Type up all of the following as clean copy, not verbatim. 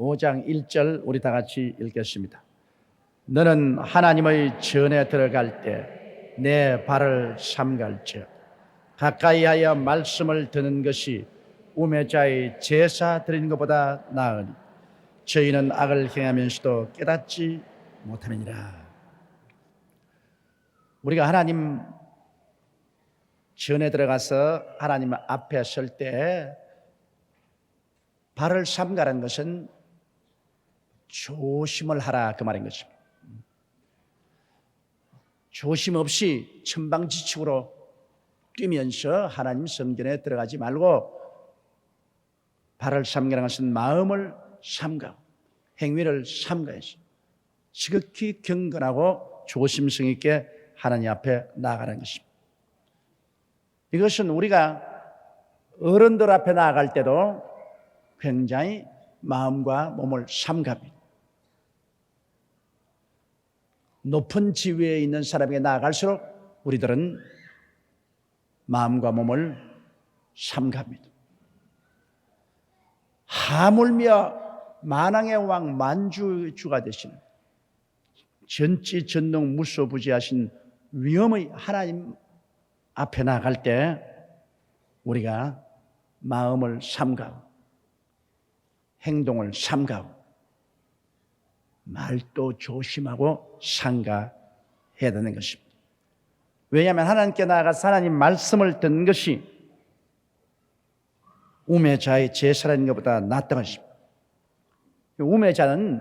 5장 1절 우리 다 같이 읽겠습니다. 너는 하나님의 전에 들어갈 때 내 발을 삼갈지어다. 가까이 하여 말씀을 듣는 것이 우매자의 제사 드리는 것보다 나으니 저희는 악을 행하면서도 깨닫지 못함이니라. 우리가 하나님 전에 들어가서 하나님 앞에 설 때 발을 삼가라는 것은 조심을 하라 그 말인 것입니다. 조심 없이 천방지축으로 뛰면서 하나님 성전에 들어가지 말고 발을 삼가라는 것은 마음을 삼가고 행위를 삼가야지 지극히 경건하고 조심성 있게 하나님 앞에 나아가는 것입니다. 이것은 우리가 어른들 앞에 나아갈 때도 굉장히 마음과 몸을 삼갑니다. 높은 지위에 있는 사람에게 나아갈수록 우리들은 마음과 몸을 삼갑니다. 하물며 만왕의 왕 만주가 되시는 전지전능 무소부지하신 위엄의 하나님 앞에 나아갈 때 우리가 마음을 삼가고 행동을 삼가고 말도 조심하고 삼가해야 되는 것입니다. 왜냐하면 하나님께 나아가서 하나님 말씀을 듣는 것이 우매자의 제사라는 것보다 낫다는 것입니다. 우매자는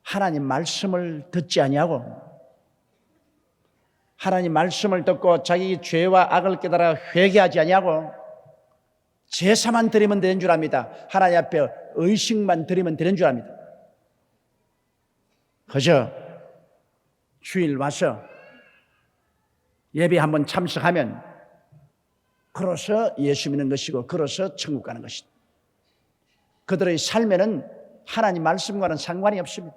하나님 말씀을 듣지 아니하고 하나님 말씀을 듣고 자기 죄와 악을 깨달아 회개하지 아니하고 제사만 드리면 되는 줄 압니다. 하나님 앞에 의식만 드리면 되는 줄 압니다. 그저 주일 와서 예배 한번 참석하면 그로서 예수 믿는 것이고 그로서 천국 가는 것이다. 그들의 삶에는 하나님 말씀과는 상관이 없습니다.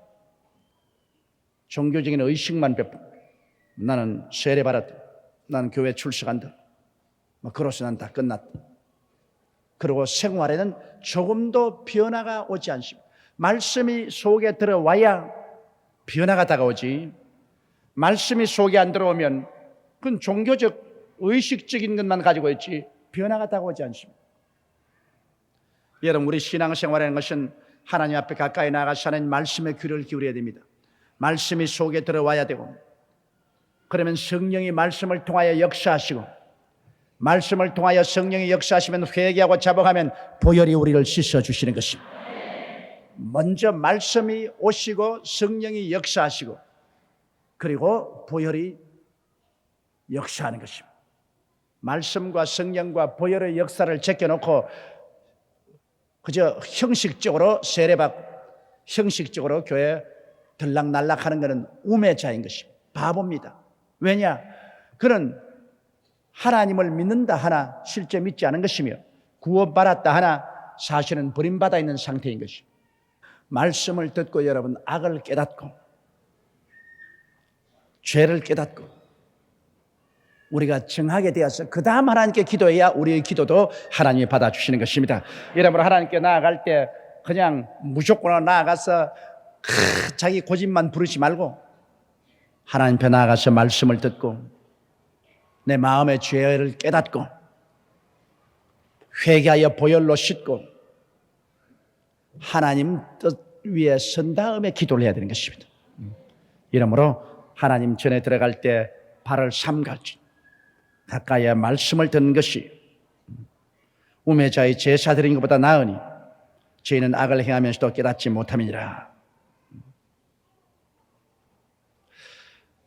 종교적인 의식만 베푼 나는 세례 받았다. 나는 교회 출석한다. 그로서 난 다 끝났다. 그리고 생활에는 조금도 변화가 오지 않습니다. 말씀이 속에 들어와야 변화가 다가오지. 말씀이 속에 안 들어오면 그건 종교적 의식적인 것만 가지고 있지 변화가 다가오지 않습니다. 여러분, 우리 신앙생활이라는 것은 하나님 앞에 가까이 나가서 하나님 말씀에 귀를 기울여야 됩니다. 말씀이 속에 들어와야 되고 그러면 성령이 말씀을 통하여 역사하시고 말씀을 통하여 성령이 역사하시면 회개하고 자복하면 보혈이 우리를 씻어주시는 것입니다. 먼저 말씀이 오시고 성령이 역사하시고 그리고 보혈이 역사하는 것입니다. 말씀과 성령과 보혈의 역사를 제껴놓고 그저 형식적으로 세례받고 형식적으로 교회 들락날락하는 것은 우매자인 것입니다. 바보입니다. 왜냐? 그는 하나님을 믿는다 하나 실제 믿지 않은 것이며 구원받았다 하나 사실은 버림받아 있는 상태인 것입니다. 말씀을 듣고 여러분 악을 깨닫고 죄를 깨닫고 우리가 정하게 되어서 그 다음 하나님께 기도해야 우리의 기도도 하나님이 받아주시는 것입니다. 여러분 하나님께 나아갈 때 그냥 무조건 나아가서 자기 고집만 부르지 말고 하나님 앞에 나아가서 말씀을 듣고 내 마음의 죄를 깨닫고 회개하여 보혈로 씻고 하나님 뜻 위에 선 다음에 기도를 해야 되는 것입니다. 이러므로 하나님 전에 들어갈 때 발을 삼갈지 가까이에 말씀을 듣는 것이 우매자의 제사 드리는 것보다 나으니 저희는 악을 행하면서도 깨닫지 못함이니라.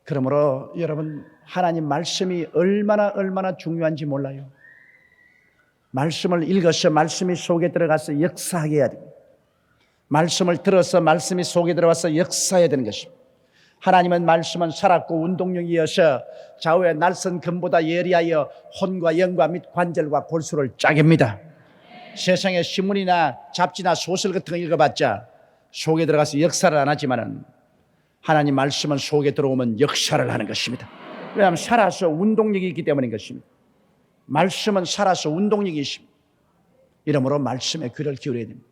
그러므로 여러분 하나님 말씀이 얼마나 중요한지 몰라요. 말씀을 읽어서 말씀이 속에 들어가서 역사하게 해야 됩니다. 말씀을 들어서 말씀이 속에 들어가서 역사해야 되는 것입니다. 하나님은 말씀은 살았고 운동력이어서 좌우의 날선 금보다 예리하여 혼과 영과 및 관절과 골수를 짜깁니다. 세상에 신문이나 잡지나 소설 같은 거 읽어봤자 속에 들어가서 역사를 안 하지만은 하나님 말씀은 속에 들어오면 역사를 하는 것입니다. 왜냐하면 살아서 운동력이 있기 때문인 것입니다. 말씀은 살아서 운동력이 있습니다. 이러므로 말씀에 귀를 기울여야 됩니다.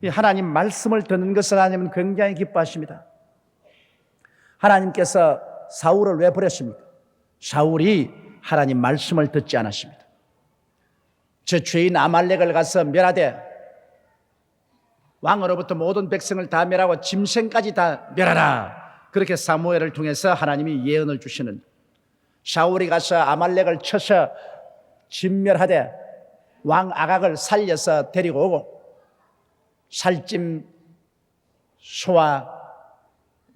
이 하나님 말씀을 듣는 것을 하나님은 굉장히 기뻐하십니다. 하나님께서 사울을 왜 버렸습니까? 사울이 하나님 말씀을 듣지 않았습니다. 저 죄인 아말렉을 가서 멸하되 왕으로부터 모든 백성을 다 멸하고 짐승까지 다 멸하라. 그렇게 사무엘을 통해서 하나님이 예언을 주시는, 사울이 가서 아말렉을 쳐서 진멸하되 왕 아각을 살려서 데리고 오고 살찜 소와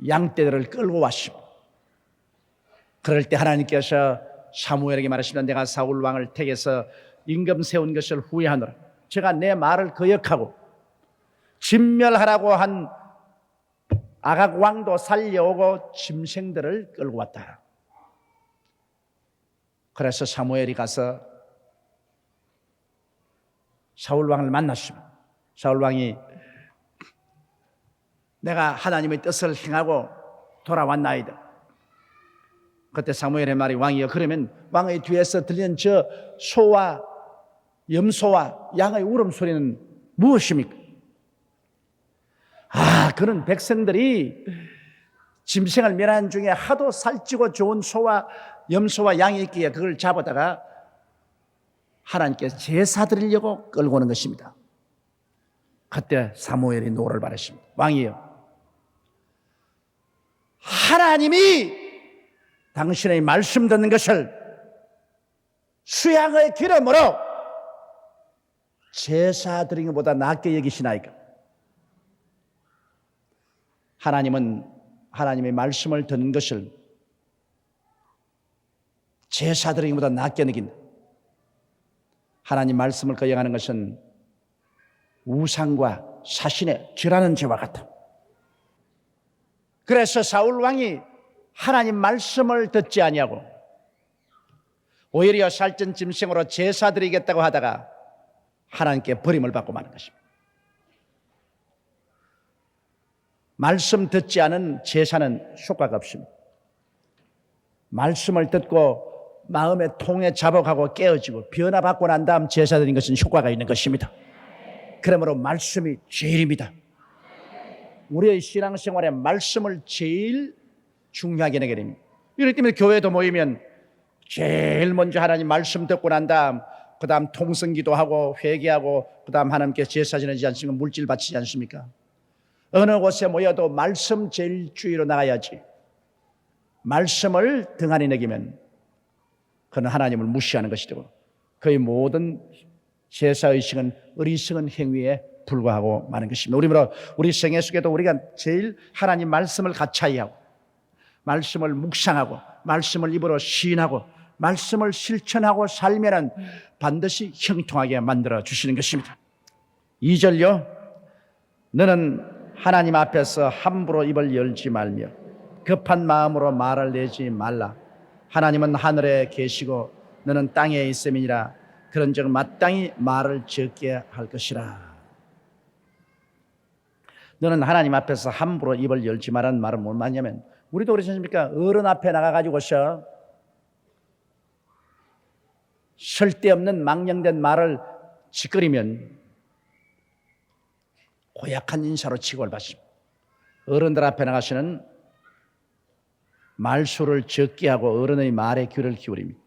양떼들을 끌고 왔습니다. 그럴 때 하나님께서 사무엘에게 말하십니다. 내가 사울 왕을 택해서 임금 세운 것을 후회하노라. 제가 내 말을 거역하고 진멸하라고 한 아각 왕도 살려오고 짐승들을 끌고 왔다. 그래서 사무엘이 가서 사울 왕을 만났습니다. 사울 왕이 내가 하나님의 뜻을 행하고 돌아왔나이다. 그때 사무엘의 말이 왕이여 그러면 왕의 뒤에서 들리는 저 소와 염소와 양의 울음소리는 무엇입니까? 그는 백성들이 짐승을 멸하는 중에 하도 살찌고 좋은 소와 염소와 양이 있기에 그걸 잡아다가 하나님께 제사 드리려고 끌고 오는 것입니다. 그때 사무엘이 노를 바랐습니다. 왕이여, 하나님이 당신의 말씀 듣는 것을 수양의 기름으로 제사 드리는 것보다 낫게 여기시나이까? 하나님은 하나님의 말씀을 듣는 것을 제사 드리는 것보다 낫게 여긴다. 하나님 말씀을 거역하는 것은 우상과 사신의 죄라는 죄와 같다. 그래서 사울 왕이 하나님 말씀을 듣지 아니하고 오히려 살찐 짐승으로 제사 드리겠다고 하다가 하나님께 버림을 받고 마는 것입니다. 말씀 듣지 않은 제사는 효과가 없습니다. 말씀을 듣고 마음의 통에 자복하고 깨어지고 변화받고 난 다음 제사 드리는 것은 효과가 있는 것입니다. 그러므로 말씀이 제일입니다. 우리의 신앙생활에 말씀을 제일 중요하게 여기게 됩니다. 이럴 때문에 교회도 모이면 제일 먼저 하나님 말씀 듣고 난 다음 그 다음 통성기도하고 회개하고 그 다음 하나님께 제사 지내지 않습니까? 물질 바치지 않습니까? 어느 곳에 모여도 말씀 제일 주의로 나가야지. 말씀을 등한히 여기면 그는 하나님을 무시하는 것이 되고 그의 모든 제사의식은 어리석은 행위에 불과하고 마는 것입니다. 우리 생애 속에도 우리가 제일 하나님 말씀을 가차이 하고 말씀을 묵상하고 말씀을 입으로 시인하고 말씀을 실천하고 살면은 반드시 형통하게 만들어 주시는 것입니다. 2절요. 너는 하나님 앞에서 함부로 입을 열지 말며 급한 마음으로 말을 내지 말라. 하나님은 하늘에 계시고 너는 땅에 있음이니라. 그런즉 마땅히 말을 적게 할 것이라. 너는 하나님 앞에서 함부로 입을 열지 말라는 말은 뭔 말이냐면 우리도 그렇지 않습니까? 어른 앞에 나가가지고서 쓸데없는 망령된 말을 짓거리면 고약한 인사로 취급을 받습니다. 어른들 앞에 나가서는 말수를 적게 하고 어른의 말에 귀를 기울입니다.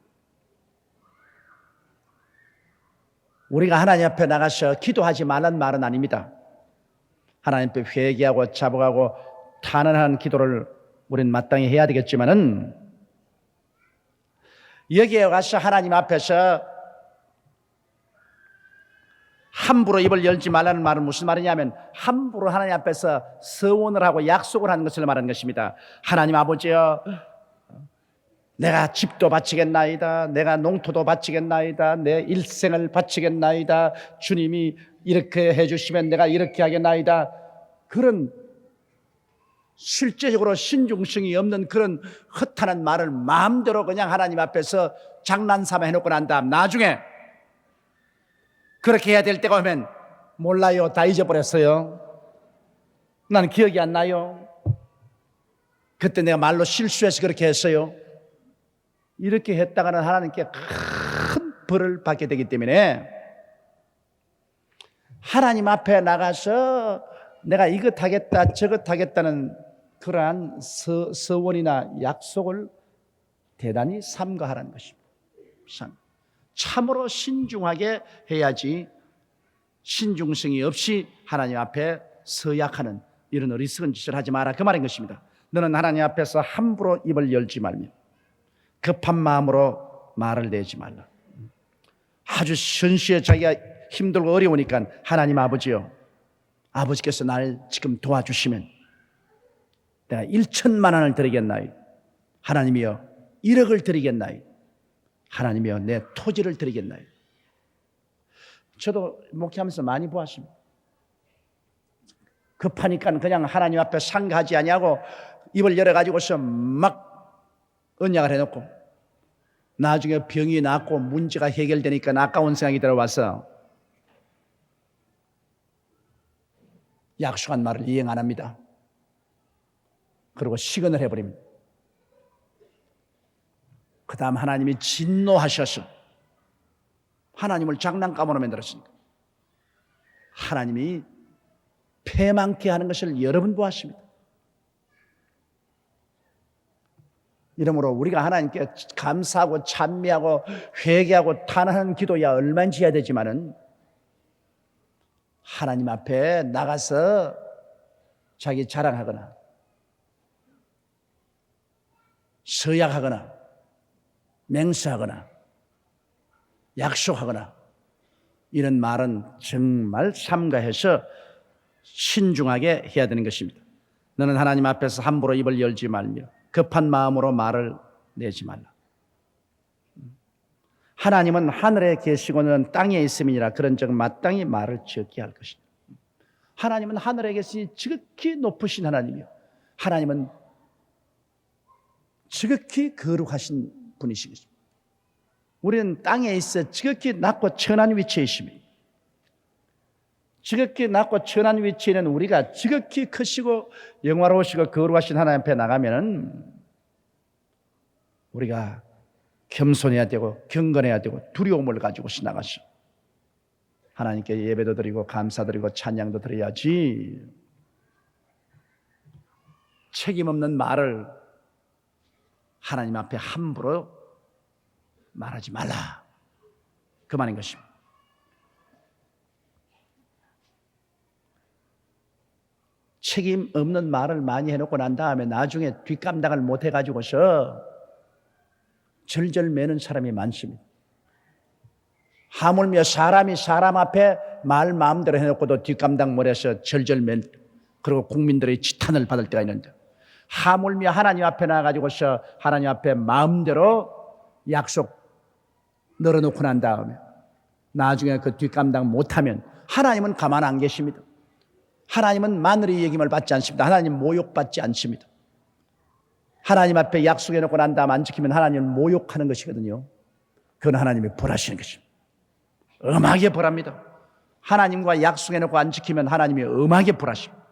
우리가 하나님 앞에 나가서 기도하지 말란 말은 아닙니다. 하나님 앞에 회개하고 자복하고 탄원하는 기도를 우리는 마땅히 해야 되겠지만은 여기에 가서 하나님 앞에서 함부로 입을 열지 말라는 말은 무슨 말이냐면 함부로 하나님 앞에서 서원을 하고 약속을 하는 것을 말하는 것입니다. 하나님 아버지여, 내가 집도 바치겠나이다, 내가 농토도 바치겠나이다, 내 일생을 바치겠나이다, 주님이 이렇게 해주시면 내가 이렇게 하겠나이다. 그런 실제적으로 신중성이 없는 그런 허탄한 말을 마음대로 그냥 하나님 앞에서 장난삼아 해놓고 난 다음 나중에 그렇게 해야 될 때가 오면 몰라요, 다 잊어버렸어요, 난 기억이 안 나요, 그때 내가 말로 실수해서 그렇게 했어요, 이렇게 했다가는 하나님께 큰 벌을 받게 되기 때문에 하나님 앞에 나가서 내가 이것 하겠다 저것 하겠다는 그러한 서원이나 약속을 대단히 삼가하라는 것입니다. 참으로 신중하게 해야지 신중성이 없이 하나님 앞에 서약하는 이런 어리석은 짓을 하지 마라, 그 말인 것입니다. 너는 하나님 앞에서 함부로 입을 열지 말며 급한 마음으로 말을 내지 말라. 아주 현시에 자기가 힘들고 어려우니까 하나님 아버지요, 아버지께서 날 지금 도와주시면 내가 1천만 원을 드리겠나이, 하나님이여 1억을 드리겠나이, 하나님이여 내 토지를 드리겠나이. 저도 목회하면서 많이 보았습니다. 급하니까 그냥 하나님 앞에 상가하지 아니하고 입을 열어가지고서 막 언약을 해놓고 나중에 병이 낫고 문제가 해결되니까 아까운 생각이 들어와서 약속한 말을 이행 안 합니다. 그리고 시건을 해버립니다. 그 다음 하나님이 진노하셔서 하나님을 장난감으로 만들었습니다. 하나님이 패망케 하는 것을 여러분 보았습니다. 이러므로 우리가 하나님께 감사하고 찬미하고 회개하고 탄원하는 기도야 얼마인지 해야 되지만은 하나님 앞에 나가서 자기 자랑하거나 서약하거나 맹세하거나 약속하거나 이런 말은 정말 삼가해서 신중하게 해야 되는 것입니다. 너는 하나님 앞에서 함부로 입을 열지 말며 급한 마음으로 말을 내지 말라. 하나님은 하늘에 계시고 너는 땅에 있음이니라 그런즉 마땅히 말을 지었게 할 것이다. 하나님은 하늘에 계시니 지극히 높으신 하나님이요, 하나님은 지극히 거룩하신 분이시겠습니다. 우리는 땅에 있어 지극히 낮고 천한 위치에 있습니다. 지극히 낮고 천한 위치에 있는 우리가 지극히 크시고 영화로우시고 거룩하신 하나님 앞에 나가면은 우리가 겸손해야 되고 경건해야 되고 두려움을 가지고서 나가서 하나님께 예배도 드리고 감사드리고 찬양도 드려야지 책임 없는 말을 하나님 앞에 함부로 말하지 말라, 그 말인 것입니다. 책임 없는 말을 많이 해놓고 난 다음에 나중에 뒷감당을 못 해가지고서 절절 매는 사람이 많습니다. 하물며 사람이 사람 앞에 말 마음대로 해놓고도 뒷감당 못해서 절절 맨, 그리고 국민들의 지탄을 받을 때가 있는데 하물며 하나님 앞에 나가지고서 하나님 앞에 마음대로 약속 널어놓고 난 다음에 나중에 그 뒷감당 못하면 하나님은 가만 안 계십니다. 하나님은 마늘의 얘기를 받지 않습니다. 하나님 모욕받지 않습니다. 하나님 앞에 약속해놓고 난 다음 안 지키면 하나님을 모욕하는 것이거든요. 그건 하나님이 벌하시는 것입니다. 엄하게 벌합니다. 하나님과 약속해놓고 안 지키면 하나님이 엄하게 벌하십니다.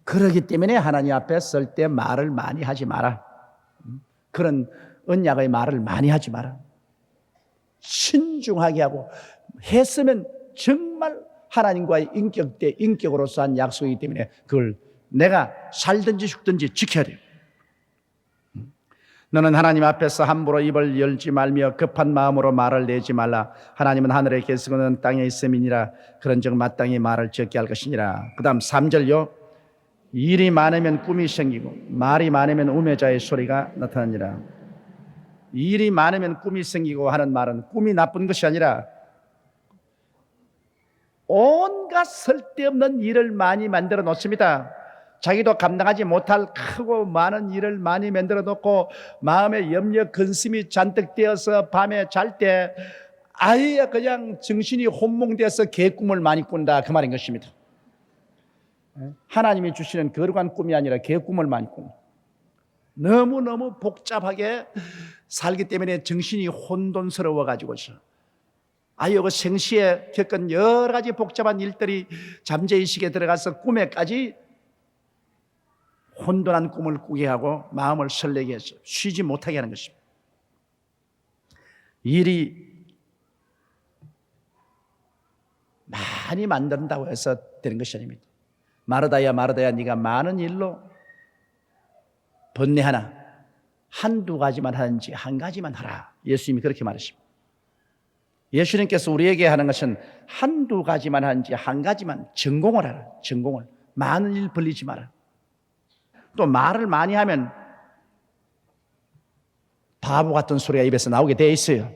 그러기 때문에 하나님 앞에 설 때 말을 많이 하지 마라. 그런 언약의 말을 많이 하지 마라. 신중하게 하고 했으면 정말 하나님과의 인격으로서 한 약속이기 때문에 그걸 내가 살든지 죽든지 지켜야 돼요. 너는 하나님 앞에서 함부로 입을 열지 말며 급한 마음으로 말을 내지 말라. 하나님은 하늘에 계시고 너는 땅에 있음이니라 그런즉 마땅히 말을 적게 할 것이니라. 그 다음 3절요. 일이 많으면 꿈이 생기고 말이 많으면 우매자의 소리가 나타나니라. 일이 많으면 꿈이 생기고 하는 말은 꿈이 나쁜 것이 아니라 온갖 쓸데없는 일을 많이 만들어 놓습니다. 자기도 감당하지 못할 크고 많은 일을 많이 만들어 놓고 마음에 염려 근심이 잔뜩 되어서 밤에 잘 때 아예 그냥 정신이 혼몽돼서 개꿈을 많이 꾼다, 그 말인 것입니다. 하나님이 주시는 거룩한 꿈이 아니라 개꿈을 많이 꾼다. 너무너무 복잡하게 살기 때문에 정신이 혼돈스러워 가지고서 그 생시에 겪은 여러 가지 복잡한 일들이 잠재의식에 들어가서 꿈에까지 혼돈한 꿈을 꾸게 하고 마음을 설레게 해서 쉬지 못하게 하는 것입니다. 일이 많이 만든다고 해서 되는 것이 아닙니다. 마르다야 마르다야 네가 많은 일로 번뇌하나 한두 가지만 하든지 한 가지만 하라. 예수님이 그렇게 말하십니다. 예수님께서 우리에게 하는 것은 한두 가지만 하든지 한 가지만 전공을 하라. 전공을. 많은 일 벌리지 마라. 또 말을 많이 하면 바보 같은 소리가 입에서 나오게 돼 있어요.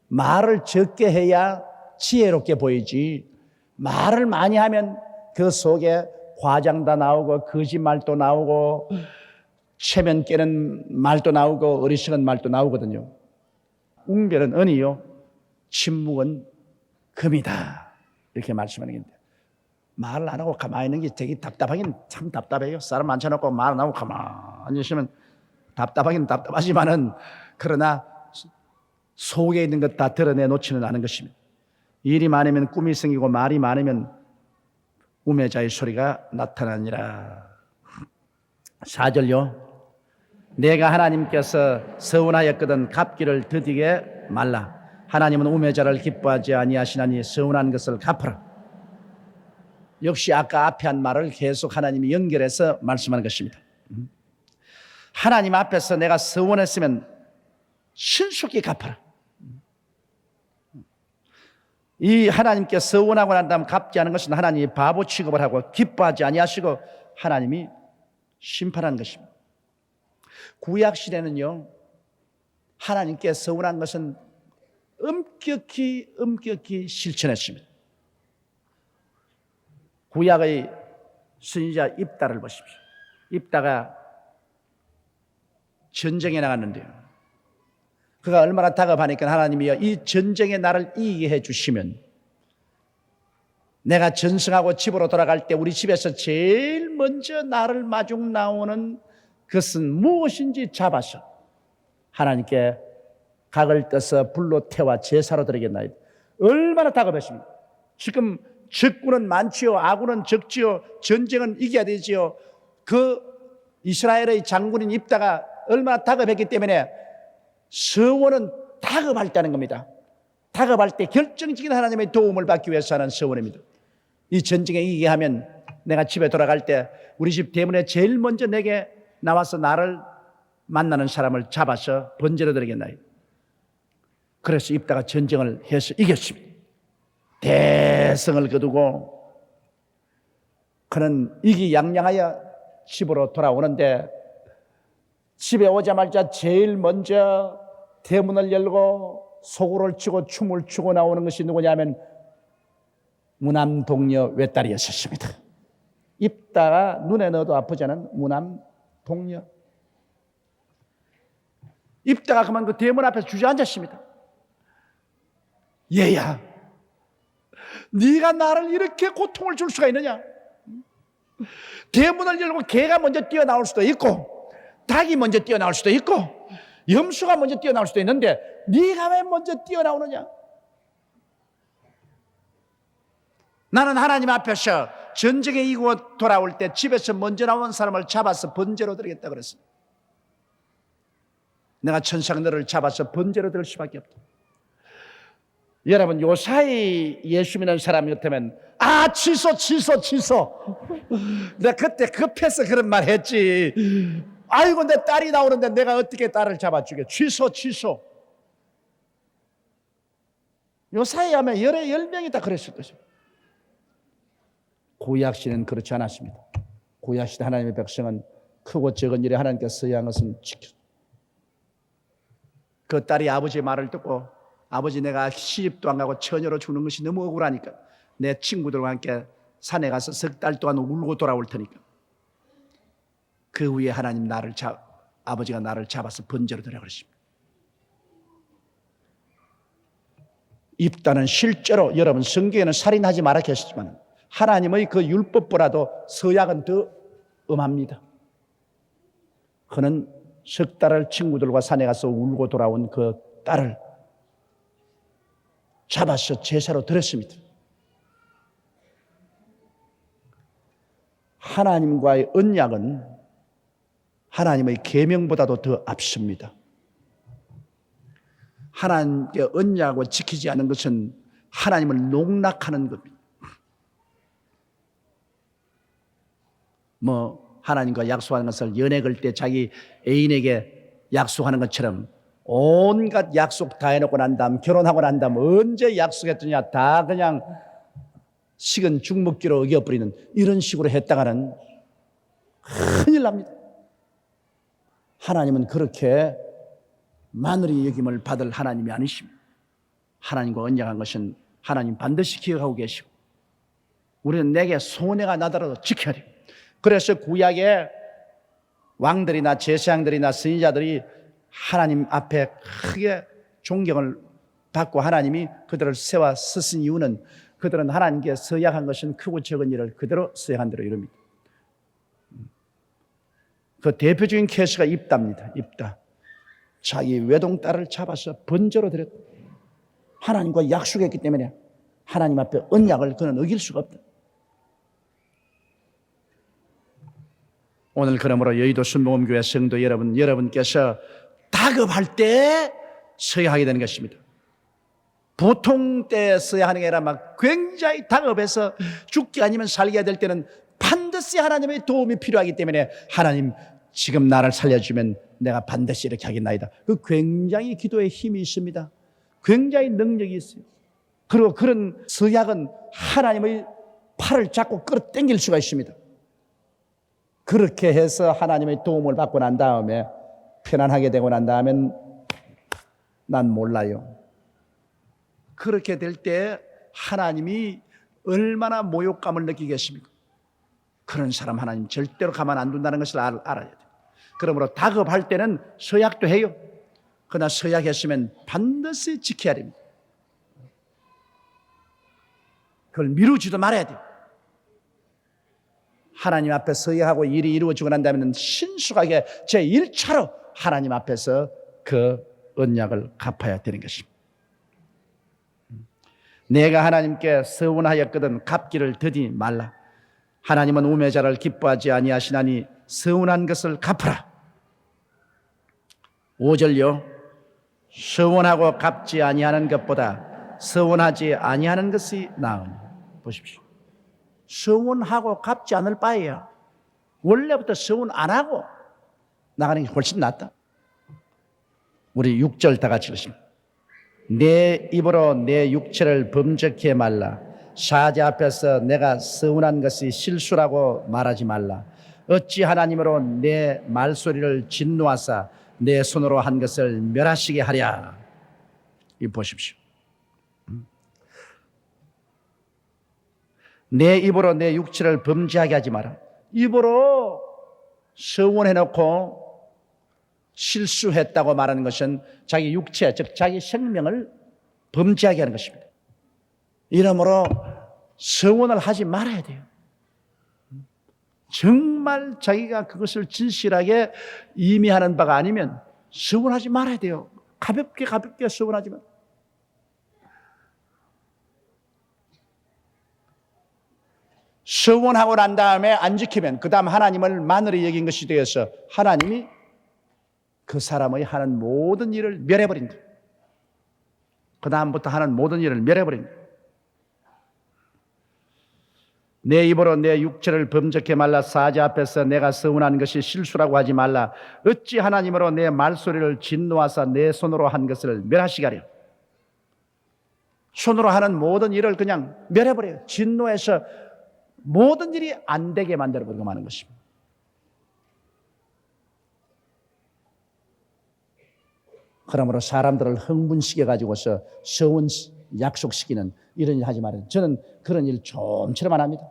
말을 적게 해야 지혜롭게 보이지, 말을 많이 하면 그 속에 과장도 나오고 거짓말도 나오고 체면 깨는 말도 나오고 어리석은 말도 나오거든요. 웅변은 은이요 침묵은 금이다 이렇게 말씀하는 건데, 말을 안 하고 가만히 있는 게 되게 답답하긴 참 답답해요. 사람 앉혀놓고 말 안 하고 가만히 있으면 답답하긴 답답하지만은 그러나 속에 있는 것 다 드러내놓지는 않은 것입니다. 일이 많으면 꿈이 생기고 말이 많으면 우매자의 소리가 나타나니라. 4절요. 내가 하나님께서 서운하였거든 갚기를 더디게 말라. 하나님은 우매자를 기뻐하지 아니하시나니 서운한 것을 갚으라. 역시 아까 앞에 한 말을 계속 하나님이 연결해서 말씀하는 것입니다. 하나님 앞에서 내가 서운했으면 신속히 갚아라. 이 하나님께 서운하고 난 다음 갚지 않은 것은 하나님이 바보 취급을 하고 기뻐하지 아니하시고 하나님이 심판하는 것입니다. 구약 시대는요, 하나님께 서운한 것은 엄격히 실천했습니다. 구약의 선지자 입다를 보십시오. 입다가 전쟁에 나갔는데요, 그가 얼마나 다급하니까 하나님이여 이 전쟁에 나를 이기게 해주시면 내가 전승하고 집으로 돌아갈 때 우리 집에서 제일 먼저 나를 마중 나오는 것은 무엇인지 잡아서 하나님께 각을 떠서 불로 태워 제사로 드리겠나이다. 얼마나 다급했습니까? 지금 적군은 많지요, 아군은 적지요, 전쟁은 이겨야 되지요. 그 이스라엘의 장군인 입다가 얼마나 다급했기 때문에 서원은 다급할 때는 겁니다. 다급할 때 결정적인 하나님의 도움을 받기 위해서 하는 서원입니다. 이 전쟁에 이기게 하면 내가 집에 돌아갈 때 우리 집 대문에 제일 먼저 내게 나와서 나를 만나는 사람을 잡아서 번제로 드리겠나이다. 그래서 입다가 전쟁을 해서 이겼습니다. 대성을 거두고 그는 이기양양하여 집으로 돌아오는데, 집에 오자마자 제일 먼저 대문을 열고 소구를 치고 춤을 추고 나오는 것이 누구냐면 무남 동녀 외딸이었습니다. 입다가 눈에 넣어도 아프지 않은 무남 동녀. 입다가 그만 그 대문 앞에서 주저앉았습니다. 얘야, 네가 나를 이렇게 고통을 줄 수가 있느냐? 대문을 열고 개가 먼저 뛰어나올 수도 있고 닭이 먼저 뛰어나올 수도 있고 염소가 먼저 뛰어나올 수도 있는데 네가 왜 먼저 뛰어나오느냐? 나는 하나님 앞에서 전쟁에 이기고 돌아올 때 집에서 먼저 나온 사람을 잡아서 번제로 드리겠다 그랬어. 내가 천상 너를 잡아서 번제로 드릴 수밖에 없다. 여러분, 요사이 예수 믿는 사람 같으면 취소 내가 그때 급해서 그런 말 했지. 아이고 내 딸이 나오는데 내가 어떻게 딸을 잡아주게. 취소. 요사이 하면 10명이 다 그랬을 것입니다. 구약시대는 그렇지 않았습니다. 구약시대 하나님의 백성은 크고 적은 일에 하나님께서 서야 한 것은 지켰습니다. 그 딸이 아버지의 말을 듣고 아버지 내가 시집도 안 가고 처녀로 죽는 것이 너무 억울하니까 내 친구들과 함께 산에 가서 석 달 동안 울고 돌아올 테니까 그 후에 하나님 아버지가 나를 잡아서 번제로 드려 그랬습니다. 입다는 실제로 여러분 성경에는 살인하지 말라 했지만 하나님의 그 율법보다도 서약은 더 엄합니다. 그는 석 달을 친구들과 산에 가서 울고 돌아온 그 딸을 잡아서 제사로 드렸습니다. 하나님과의 언약은 하나님의 계명보다도 더 앞섭니다. 하나님의 언약을 지키지 않은 것은 하나님을 농락하는 겁니다. 뭐 하나님과 약속하는 것을 연애 걸 때 자기 애인에게 약속하는 것처럼 온갖 약속 다 해놓고 난 다음 결혼하고 난 다음 언제 약속했더냐 다 그냥 식은 죽먹기로 어겨버리는 이런 식으로 했다가는 큰일 납니다. 하나님은 그렇게 마늘이 여김을 받을 하나님이 아니십니다. 하나님과 언약한 것은 하나님 반드시 기억하고 계시고 우리는 내게 손해가 나더라도 지켜야 돼요. 그래서 구약의 왕들이나 제사장들이나 선지자들이 하나님 앞에 크게 존경을 받고 하나님이 그들을 세워 쓰신 이유는 그들은 하나님께 서약한 것은 크고 적은 일을 그대로 서약한 대로 이룹니다. 그 대표적인 케이스가 입다입니다. 입다. 자기 외동딸을 잡아서 번제로 드렸다. 하나님과 약속했기 때문에 하나님 앞에 언약을 그는 어길 수가 없다. 오늘 그러므로 여의도 순복음교회 성도 여러분께서 다급할 때 서야 하게 되는 것입니다. 보통 때 서야 하는 게 아니라 막 굉장히 다급해서 죽기 아니면 살게 될 때는 반드시 하나님의 도움이 필요하기 때문에 하나님 지금 나를 살려주면 내가 반드시 이렇게 하겠나이다. 그 굉장히 기도에 힘이 있습니다. 굉장히 능력이 있어요. 그리고 그런 서약은 하나님의 팔을 잡고 끌어당길 수가 있습니다. 그렇게 해서 하나님의 도움을 받고 난 다음에 편안하게 되고 난 다음엔 난 몰라요. 그렇게 될 때 하나님이 얼마나 모욕감을 느끼겠습니까? 그런 사람 하나님 절대로 가만 안 둔다는 것을 알아야 돼요. 그러므로 다급할 때는 서약도 해요. 그러나 서약했으면 반드시 지켜야 됩니다. 그걸 미루지도 말아야 돼요. 하나님 앞에 서약하고 일이 이루어지고 난 다음에는 신속하게 제1차로 하나님 앞에서 그 언약을 갚아야 되는 것입니다. 내가 하나님께 서운하였거든 갚기를 더디 말라. 하나님은 우매자를 기뻐하지 아니하시나니 서운한 것을 갚으라. 5절요. 서운하고 갚지 아니하는 것보다 서운하지 아니하는 것이 나으니. 보십시오. 서운하고 갚지 않을 바에야 원래부터 서운 안 하고 나가는 게 훨씬 낫다. 우리 6절 다 같이 읽습니다. 내 입으로 내 육체를 범죄케 말라. 사자 앞에서 내가 서운한 것이 실수라고 말하지 말라. 어찌 하나님으로 내 말소리를 진노하사 내 손으로 한 것을 멸하시게 하랴. 이 보십시오. 내 입으로 내 육체를 범죄하게 하지 마라. 입으로 서운해놓고 실수했다고 말하는 것은 자기 육체, 즉 자기 생명을 범죄하게 하는 것입니다. 이러므로 서운을 하지 말아야 돼요. 정말 자기가 그것을 진실하게 의미하는 바가 아니면 서운하지 말아야 돼요. 가볍게 서운하지 마. 서운하고 난 다음에 안 지키면 그 다음 하나님을 마늘이 여긴 것이 되어서 하나님이 그 사람의 하는 모든 일을 멸해버린다. 그 다음부터 하는 모든 일을 멸해버린다. 내 입으로 내 육체를 범죄케 말라. 사자 앞에서 내가 서운한 것이 실수라고 하지 말라. 어찌 하나님으로 내 말소리를 진노하사 내 손으로 한 것을 멸하시가랴. 손으로 하는 모든 일을 그냥 멸해버려요. 진노해서 모든 일이 안 되게 만들어버리고 마는 것입니다. 그러므로 사람들을 흥분시켜가지고서 서운 약속시키는 이런 일 하지 말아요. 저는 그런 일 좀처럼 합니다.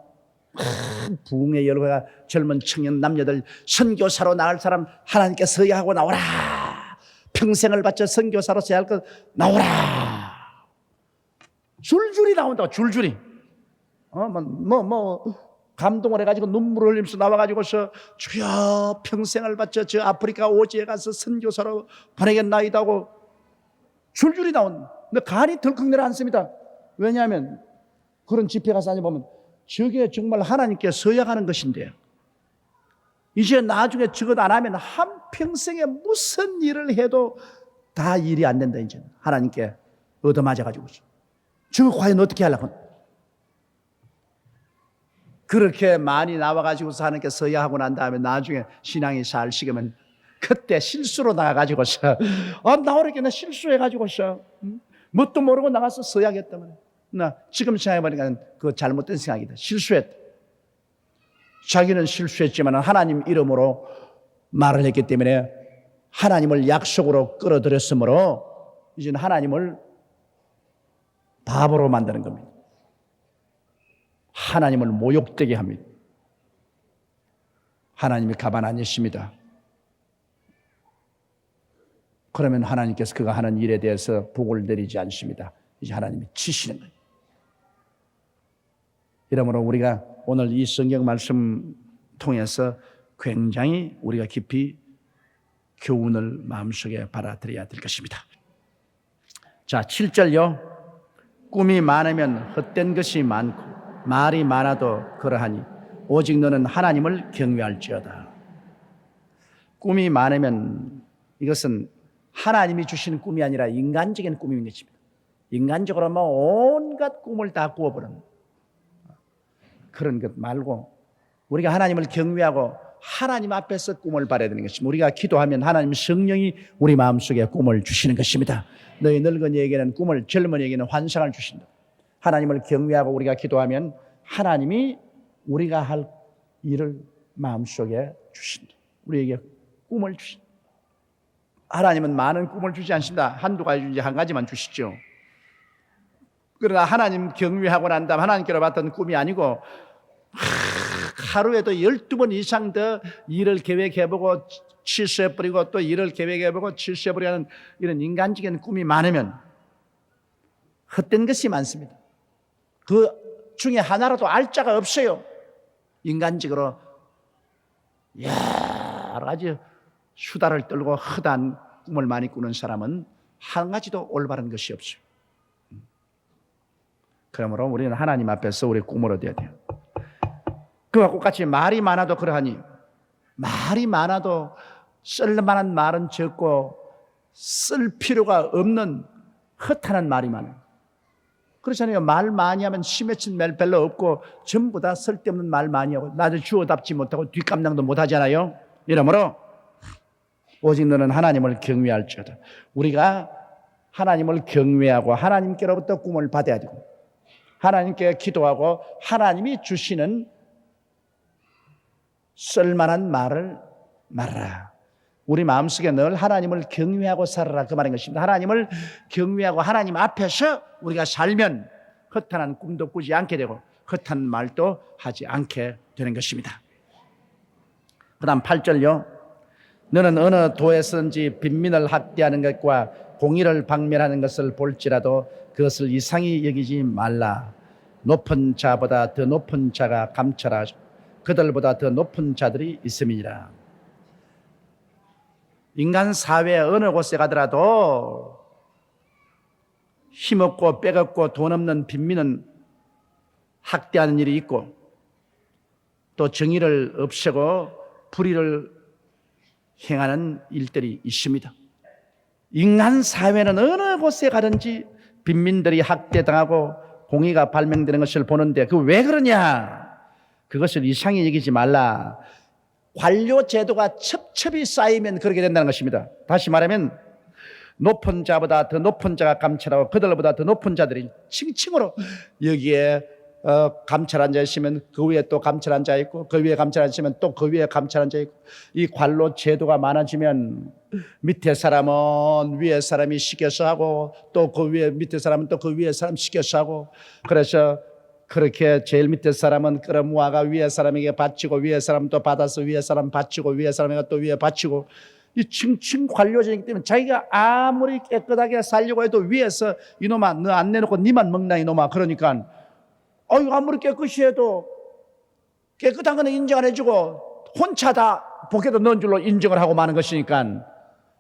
부흥의 열화가 젊은 청년 남녀들 선교사로 나갈 사람 하나님께 서야하고 나오라. 평생을 바쳐 선교사로 서야 할 것 나오라. 줄줄이 나온다. 줄줄이. 감동을 해가지고 눈물을 흘리면서 나와가지고서 주여 평생을 바쳐 저 아프리카 오지에 가서 선교사로 보내겠나이다 하고 줄줄이 나온. 근데 간이 덜컥 내려앉습니다. 왜냐하면 그런 집회 가서 다녀보면 저게 정말 하나님께 서약하는 것인데요. 이제 나중에 저것 안 하면 한평생에 무슨 일을 해도 다 일이 안 된다. 이제 하나님께 얻어맞아가지고 저거 과연 어떻게 하려고. 그렇게 많이 나와가지고서 하나님께 서야 하고 난 다음에 나중에 신앙이 잘 식으면 그때 실수로 나가가지고서 나 어렵게 실수해가지고서 뭣도 모르고 나가서 서야겠다면 나 지금 생각해보니까 그 잘못된 생각이다. 실수했다. 자기는 실수했지만 하나님 이름으로 말을 했기 때문에 하나님을 약속으로 끌어들였으므로 이제는 하나님을 바보로 만드는 겁니다. 하나님을 모욕되게 합니다. 하나님이 가만 안 계십니다. 그러면 하나님께서 그가 하는 일에 대해서 복을 내리지 않습니다. 이제 하나님이 치시는 거예요. 이러므로 우리가 오늘 이 성경 말씀 통해서 굉장히 우리가 깊이 교훈을 마음속에 받아들여야 될 것입니다. 자, 7절요. 꿈이 많으면 헛된 것이 많고 말이 많아도 그러하니 오직 너는 하나님을 경외할지어다. 꿈이 많으면 이것은 하나님이 주시는 꿈이 아니라 인간적인 꿈인 것입니다. 인간적으로 온갖 꿈을 다 꾸어버리는 그런 것 말고 우리가 하나님을 경외하고 하나님 앞에서 꿈을 바라야 되는 것입니다. 우리가 기도하면 하나님 성령이 우리 마음속에 꿈을 주시는 것입니다. 너희 늙은이에게는 꿈을, 젊은이에게는 환상을 주신다. 하나님을 경외하고 우리가 기도하면 하나님이 우리가 할 일을 마음속에 주신다. 우리에게 꿈을 주신다. 하나님은 많은 꿈을 주지 않습니다. 한두 가지 주지 한 가지만 주시죠. 그러나 하나님 경외하고 난 다음 하나님께로 받던 꿈이 아니고 하루에도 12번 이상 더 일을 계획해보고 취소해버리고 또 일을 계획해보고 취소해버리고 하는 이런 인간적인 꿈이 많으면 헛된 것이 많습니다. 그 중에 하나라도 알짜가 없어요. 인간적으로 여러 가지 수다를 떨고 허다한 꿈을 많이 꾸는 사람은 한 가지도 올바른 것이 없어요. 그러므로 우리는 하나님 앞에서 우리의 꿈을 얻어야 돼요. 그와 똑같이 말이 많아도 그러하니 말이 많아도 쓸만한 말은 적고 쓸 필요가 없는 허탄한 말이 많아요. 그렇잖아요. 말 많이 하면 심해진 말 별로 없고 전부 다 쓸데없는 말 많이 하고 나도 주워답지 못하고 뒷감당도 못하잖아요. 이러므로 오직 너는 하나님을 경외할지어다. 우리가 하나님을 경외하고 하나님께로부터 꿈을 받아야 되고 하나님께 기도하고 하나님이 주시는 쓸만한 말을 말하라. 우리 마음속에 늘 하나님을 경외하고 살아라 그 말인 것입니다. 하나님을 경외하고 하나님 앞에서 우리가 살면 허탄한 꿈도 꾸지 않게 되고 허탄한 말도 하지 않게 되는 것입니다. 그 다음 8절요. 너는 어느 도에서든지 빈민을 학대하는 것과 공의를 박멸하는 것을 볼지라도 그것을 이상히 여기지 말라. 높은 자보다 더 높은 자가 감찰하시고 그들보다 더 높은 자들이 있음이니라. 인간 사회 어느 곳에 가더라도 힘없고 빼없고 돈 없는 빈민은 학대하는 일이 있고 또 정의를 없애고 불의를 행하는 일들이 있습니다. 인간 사회는 어느 곳에 가든지 빈민들이 학대당하고 공의가 발명되는 것을 보는데 그 왜 그러냐? 그것을 이상히 여기지 말라. 관료 제도가 첩첩이 쌓이면 그렇게 된다는 것입니다. 다시 말하면 높은 자보다 더 높은 자가 감찰하고 그들보다 더 높은 자들이 층층으로 여기에 감찰한 자 있으면 그 위에 또 감찰한 자 있고 그 위에 감찰한 자 있으면 또 그 위에 감찰한 자 있고 이 관료 제도가 많아지면 밑에 사람은 위에 사람이 시켜서 하고 또 그 위에 밑에 사람은 또 그 위에 사람 시켜서 하고 그래서 그렇게 제일 밑에 사람은 끌어모아가 위에 사람에게 바치고 위에 사람 또 받아서 위에 사람 바치고 위에 사람에게 또 위에 바치고 이 층층 관료제이기 때문에 자기가 아무리 깨끗하게 살려고 해도 위에서 이놈아 너 안 내놓고 니만 먹나 이놈아 그러니까 아무리 깨끗이 해도 깨끗한 거는 인정 안 해주고 혼자 다 복에도 넣은 줄로 인정을 하고 마는 것이니까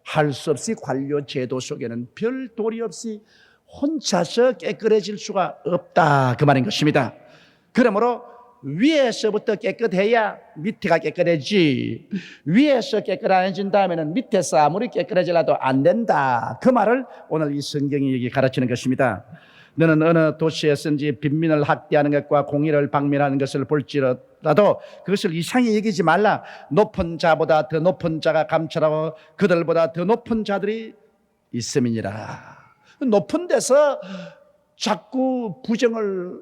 할 수 없이 관료 제도 속에는 별 도리 없이 혼자서 깨끗해질 수가 없다 그 말인 것입니다. 그러므로 위에서부터 깨끗해야 밑에가 깨끗해지 위에서 깨끗해진 다음에는 밑에서 아무리 깨끗해질라도 안 된다 그 말을 오늘 이 성경이 여기 가르치는 것입니다. 너는 어느 도시에서든지 빈민을 학대하는 것과 공의를 박멸하는 것을 볼지라도 그것을 이상히 여기지 말라. 높은 자보다 더 높은 자가 감찰하고 그들보다 더 높은 자들이 있음이니라. 높은 데서 자꾸 부정을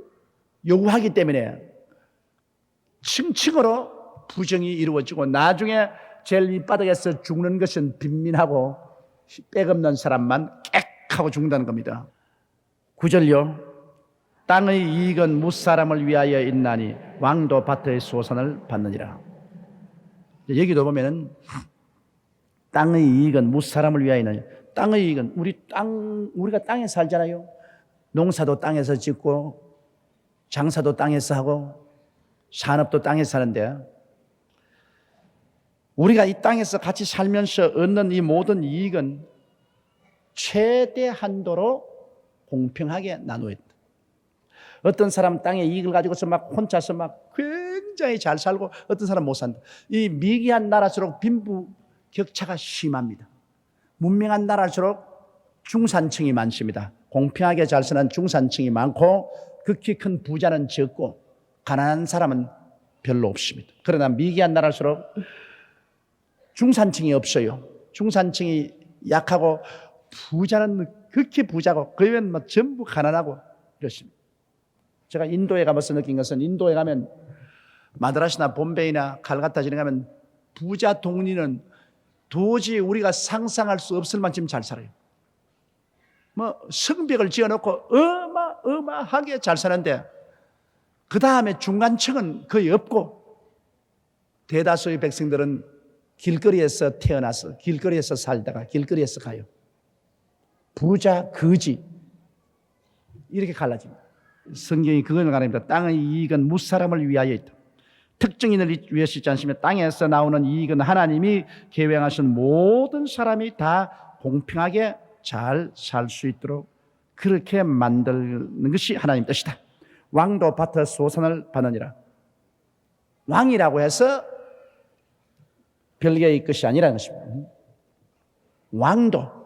요구하기 때문에 층층으로 부정이 이루어지고 나중에 제일 밑바닥에서 죽는 것은 빈민하고 빽없는 사람만 꽥하고 죽는다는 겁니다. 9절요. 땅의 이익은 무사람을 위하여 있나니 왕도 밭의 소산을 받느니라. 여기도 보면은 땅의 이익은 무사람을 위하여 있나니, 땅의 이익은 우리가 땅에 살잖아요. 농사도 땅에서 짓고 장사도 땅에서 하고 산업도 땅에서 사는데, 우리가 이 땅에서 같이 살면서 얻는 이 모든 이익은 최대 한도로 공평하게 나누어 있다. 어떤 사람 땅의 이익을 가지고서 막 혼자서 막 굉장히 잘 살고 어떤 사람 못 산다. 이 미개한 나라일수록 빈부 격차가 심합니다. 문명한 나라일수록 중산층이 많습니다. 공평하게 잘 사는 중산층이 많고 극히 큰 부자는 적고 가난한 사람은 별로 없습니다. 그러나 미개한 나라일수록 중산층이 없어요. 중산층이 약하고 부자는 극히 부자고 그 외에는 뭐 전부 가난하고 이렇습니다. 제가 인도에 가면서 느낀 것은, 인도에 가면 마드라스나 bombay나 칼가타 지나 가면 부자 동리는 도저히 우리가 상상할 수 없을 만큼 잘 살아요. 뭐 성벽을 지어놓고 어마어마하게 잘 사는데 그 다음에 중간층은 거의 없고 대다수의 백성들은 길거리에서 태어나서 길거리에서 살다가 길거리에서 가요. 부자, 거지 이렇게 갈라집니다. 성경이 그걸 말합니다. 땅의 이익은 무사람을 위하여 있다. 특정인을 위해서 있지 않으면 땅에서 나오는 이익은 하나님이 계획하신 모든 사람이 다 공평하게 잘 살 수 있도록 그렇게 만드는 것이 하나님 뜻이다. 왕도 밭의 소산을 받느니라. 왕이라고 해서 별개의 것이 아니라는 것입니다. 왕도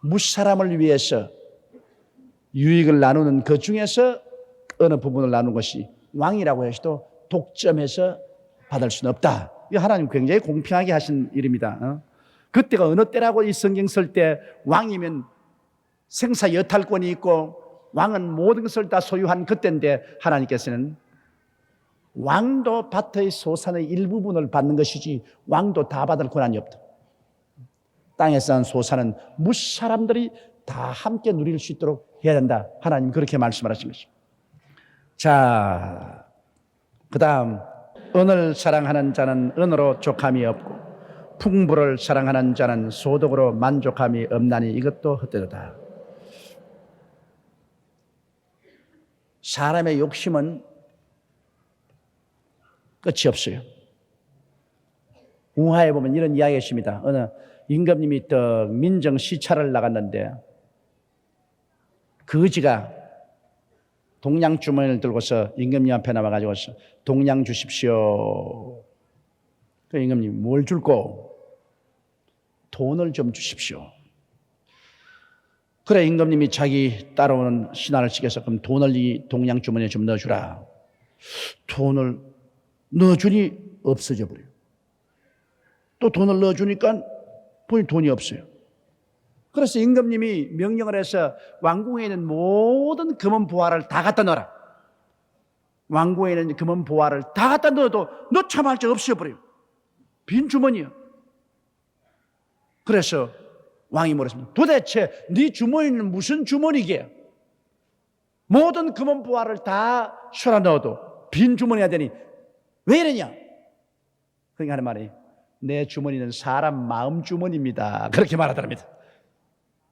무사람을 위해서 유익을 나누는 그 중에서 어느 부분을 나누는 것이 왕이라고 해서도 독점해서 받을 수는 없다. 이거 하나님 굉장히 공평하게 하신 일입니다. 그때가 어느 때라고 이 성경 쓸 때 왕이면 생사 여탈권이 있고 왕은 모든 것을 다 소유한 그때인데 하나님께서는 왕도 밭의 소산의 일부분을 받는 것이지 왕도 다 받을 권한이 없다. 땅에서 난 소산은 무사람들이 다 함께 누릴 수 있도록 해야 된다. 하나님 그렇게 말씀하신 것입니다. 자, 그 다음 은을 사랑하는 자는 은으로 족함이 없고 풍부를 사랑하는 자는 소득으로 만족함이 없나니 이것도 헛되도다. 사람의 욕심은 끝이 없어요. 우화에 보면 이런 이야기가 있습니다. 어느 임금님이 또 민정 시찰을 나갔는데 거지가 동양 주머니를 들고서 임금님 앞에 나와가지고 동양 주십시오. 그 임금님 뭘 줄꼬? 돈을 좀 주십시오. 그래 임금님이 자기 따라오는 신하를 시켜서 그럼 돈을 이 동양 주머니에 좀 넣어주라. 돈을 넣어주니 없어져 버려요. 또 돈을 넣어주니까 보니 돈이 없어요. 그래서 임금님이 명령을 해서 왕궁에 있는 모든 금은 보화를 다 갖다 넣어라. 왕궁에 있는 금은 보화를 다 갖다 넣어도 넣자마자 없어져버려요. 빈 주머니요. 그래서 왕이 물었습니다. 도대체 네 주머니는 무슨 주머니게? 모든 금은 보화를 다 쏟아 넣어도 빈 주머니가 되니 왜 이러냐? 그러니까 하는 말이 내 주머니는 사람 마음 주머니입니다. 그렇게 말하더랍니다.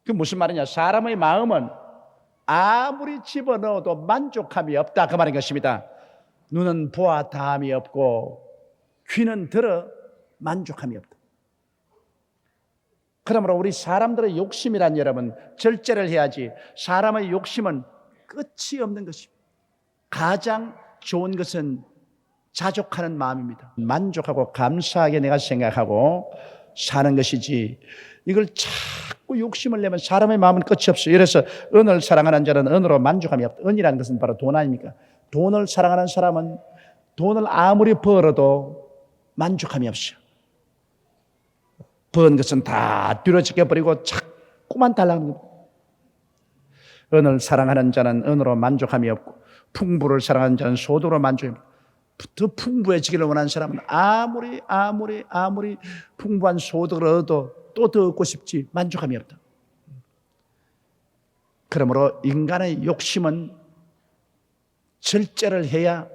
그 무슨 말이냐? 사람의 마음은 아무리 집어넣어도 만족함이 없다. 그 말인 것입니다. 눈은 보아 다함이 없고 귀는 들어 만족함이 없다. 그러므로 우리 사람들의 욕심이란 여러분 절제를 해야지. 사람의 욕심은 끝이 없는 것입니다. 가장 좋은 것은 자족하는 마음입니다. 만족하고 감사하게 내가 생각하고 사는 것이지 이걸 자꾸 욕심을 내면 사람의 마음은 끝이 없어요. 그래서 은을 사랑하는 자는 은으로 만족함이 없다. 은이라는 것은 바로 돈 아닙니까? 돈을 사랑하는 사람은 돈을 아무리 벌어도 만족함이 없어요. 번 것은 다 뒤로지켜버리고 자꾸만 달라는 겁니다. 은을 사랑하는 자는 은으로 만족함이 없고 풍부를 사랑하는 자는 소득으로 만족함이 없고, 더 풍부해지기를 원하는 사람은 아무리 풍부한 소득을 얻어도 또 더 얻고 싶지 만족함이 없다. 그러므로 인간의 욕심은 절제를 해야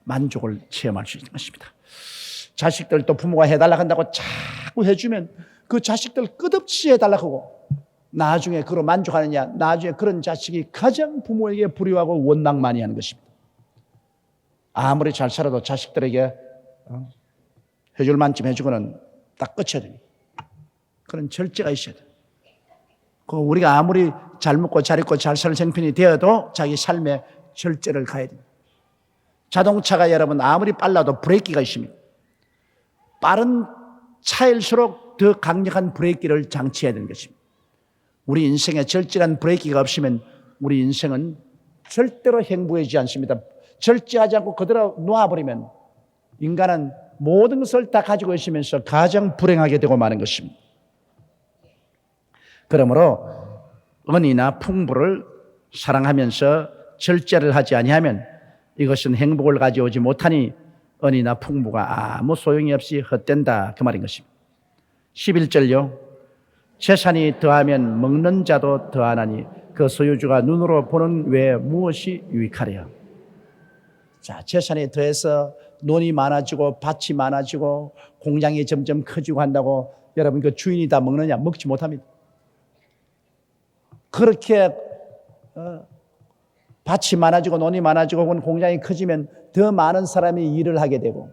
만족을 체험할 수 있는 것입니다. 자식들도 부모가 해달라고 한다고 자꾸 해주면 그 자식들 끝없이 해달라고 하고 나중에 그로 만족하느냐, 나중에 그런 자식이 가장 부모에게 불효하고 원망 많이 하는 것입니다. 아무리 잘 살아도 자식들에게 해줄 만큼 해주고는 딱 끝이야 됩니다. 그런 절제가 있어야 돼요. 우리가 아무리 잘 먹고 잘 입고 잘 살 형편이 되어도 자기 삶에 절제를 가야 됩니다. 자동차가 여러분 아무리 빨라도 브레이크가 있습니다. 빠른 차일수록 더 강력한 브레이크를 장치해야 되는 것입니다. 우리 인생에 절제한 브레이크가 없으면 우리 인생은 절대로 행복해지지 않습니다. 절제하지 않고 그대로 놓아버리면 인간은 모든 것을 다 가지고 있으면서 가장 불행하게 되고 마는 것입니다. 그러므로 은이나 풍부를 사랑하면서 절제를 하지 아니하면 이것은 행복을 가져오지 못하니 은이나 풍부가 아무 소용이 없이 헛된다 그 말인 것입니다. 11절요. 재산이 더하면 먹는 자도 더하나니 그 소유주가 눈으로 보는 외에 무엇이 유익하랴. 자, 재산이 더해서 논이 많아지고 밭이 많아지고 공장이 점점 커지고 한다고 여러분 그 주인이 다 먹느냐? 먹지 못합니다. 그렇게 밭이 많아지고 논이 많아지고 혹은 공장이 커지면 더 많은 사람이 일을 하게 되고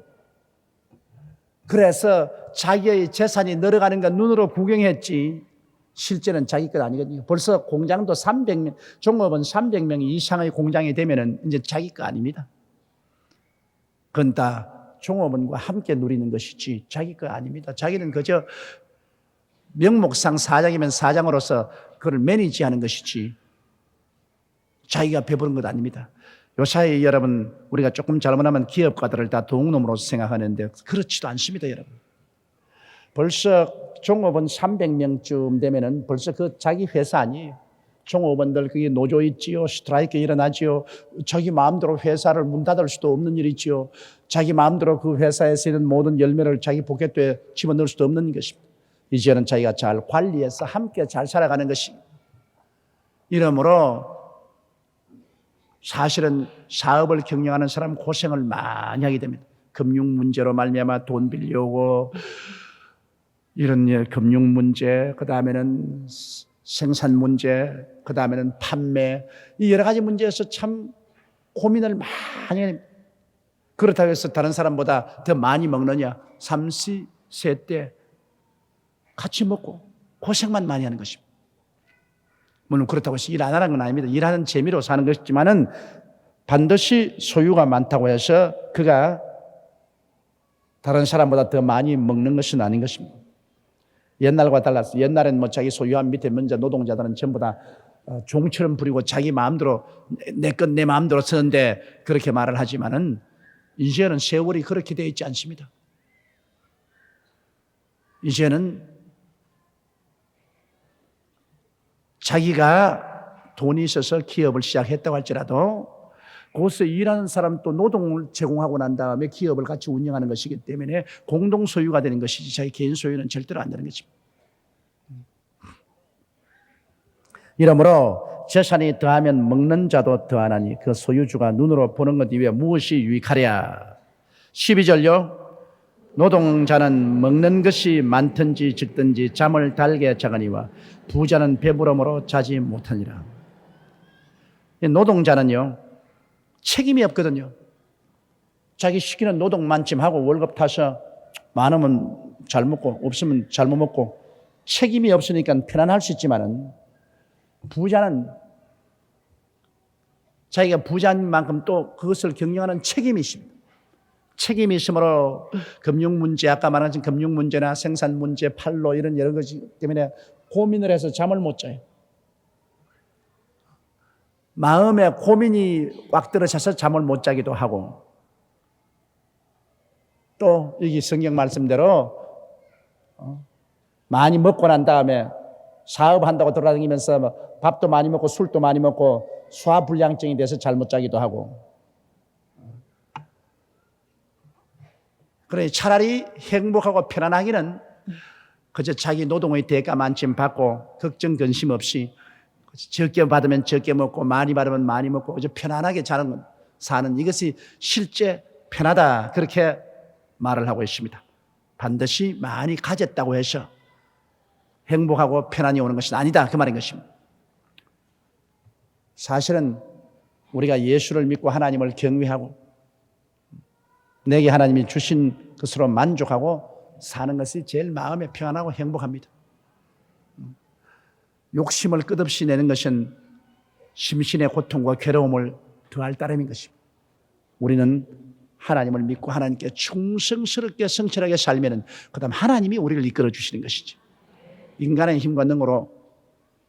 그래서 자기의 재산이 늘어가는 건 눈으로 구경했지 실제는 자기 것 아니거든요. 벌써 공장도 300명, 종업원 300명 이상의 공장이 되면은 이제 자기 거 아닙니다. 그건 다 종업원과 함께 누리는 것이지 자기 거 아닙니다. 자기는 그저 명목상 사장이면 사장으로서 그걸 매니지하는 것이지 자기가 배부른 것 아닙니다. 요사이 여러분 우리가 조금 잘못하면 기업가들을 다 도둑놈으로 생각하는데 그렇지도 않습니다. 여러분 벌써 종업원 300명쯤 되면은 벌써 그 자기 회사 아니에요. 종업원들 그게 노조 있지요. 스트라이크 일어나지요. 자기 마음대로 회사를 문 닫을 수도 없는 일이지요. 자기 마음대로 그 회사에서 있는 모든 열매를 자기 포켓에 집어넣을 수도 없는 것입니다. 이제는 자기가 잘 관리해서 함께 잘 살아가는 것이 이러므로 사실은 사업을 경영하는 사람 고생을 많이 하게 됩니다. 금융 문제로 말미암아 돈 빌려오고 이런 금융 문제, 그 다음에는 생산 문제, 그 다음에는 판매 이 여러 가지 문제에서 참 고민을 많이 합니다. 그렇다고 해서 다른 사람보다 더 많이 먹느냐? 삼시 세때 같이 먹고 고생만 많이 하는 것입니다. 물론 그렇다고 해서 일 안 하는 건 아닙니다. 일하는 재미로 사는 것이지만은 반드시 소유가 많다고 해서 그가 다른 사람보다 더 많이 먹는 것은 아닌 것입니다. 옛날과 달라서 옛날엔 뭐 자기 소유한 밑에 먼저 노동자들은 전부 다 종처럼 부리고 자기 마음대로 내 것 내 마음대로 쓰는데 그렇게 말을 하지만은 이제는 세월이 그렇게 되어 있지 않습니다. 이제는 자기가 돈이 있어서 기업을 시작했다고 할지라도 거기서 일하는 사람 또 노동을 제공하고 난 다음에 기업을 같이 운영하는 것이기 때문에 공동 소유가 되는 것이지 자기 개인 소유는 절대로 안 되는 것입니다. 이러므로 재산이 더하면 먹는 자도 더하나니 그 소유주가 눈으로 보는 것 이외에 무엇이 유익하랴. 12절요. 노동자는 먹는 것이 많든지 적든지 잠을 달게 자거니와 부자는 배부름으로 자지 못하니라. 노동자는요 책임이 없거든요. 자기 시키는 노동만 좀 하고 월급 타서 많으면 잘 먹고 없으면 잘못 먹고 책임이 없으니까 편안할 수 있지만은 부자는 자기가 부자인 만큼 또 그것을 경영하는 책임이 있습니다. 책임이 있으므로 금융 문제, 아까 말한 금융 문제나 생산 문제, 판로 이런 여러 가지 때문에 고민을 해서 잠을 못 자요. 마음에 고민이 꽉 들어차서 잠을 못 자기도 하고, 또 여기 성경 말씀대로 많이 먹고 난 다음에 사업한다고 돌아다니면서 밥도 많이 먹고 술도 많이 먹고 소화불량증이 돼서 잠 못 자기도 하고. 그래 차라리 행복하고 편안하기는 그저 자기 노동의 대가만큼 받고 걱정 근심 없이 적게 받으면 적게 먹고 많이 받으면 많이 먹고 그저 편안하게 사는 이것이 실제 편하다, 그렇게 말을 하고 있습니다. 반드시 많이 가졌다고 해서 행복하고 편안이 오는 것은 아니다, 그 말인 것입니다. 사실은 우리가 예수를 믿고 하나님을 경외하고 내게 하나님이 주신 것으로 만족하고 사는 것이 제일 마음에 평안하고 행복합니다. 욕심을 끝없이 내는 것은 심신의 고통과 괴로움을 더할 따름인 것입니다. 우리는 하나님을 믿고 하나님께 충성스럽게 성실하게 살면은 그다음 하나님이 우리를 이끌어 주시는 것이지, 인간의 힘과 능으로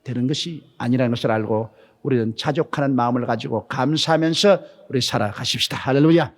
되는 것이 아니라는 것을 알고 우리는 자족하는 마음을 가지고 감사하면서 우리 살아가십시다. 할렐루야.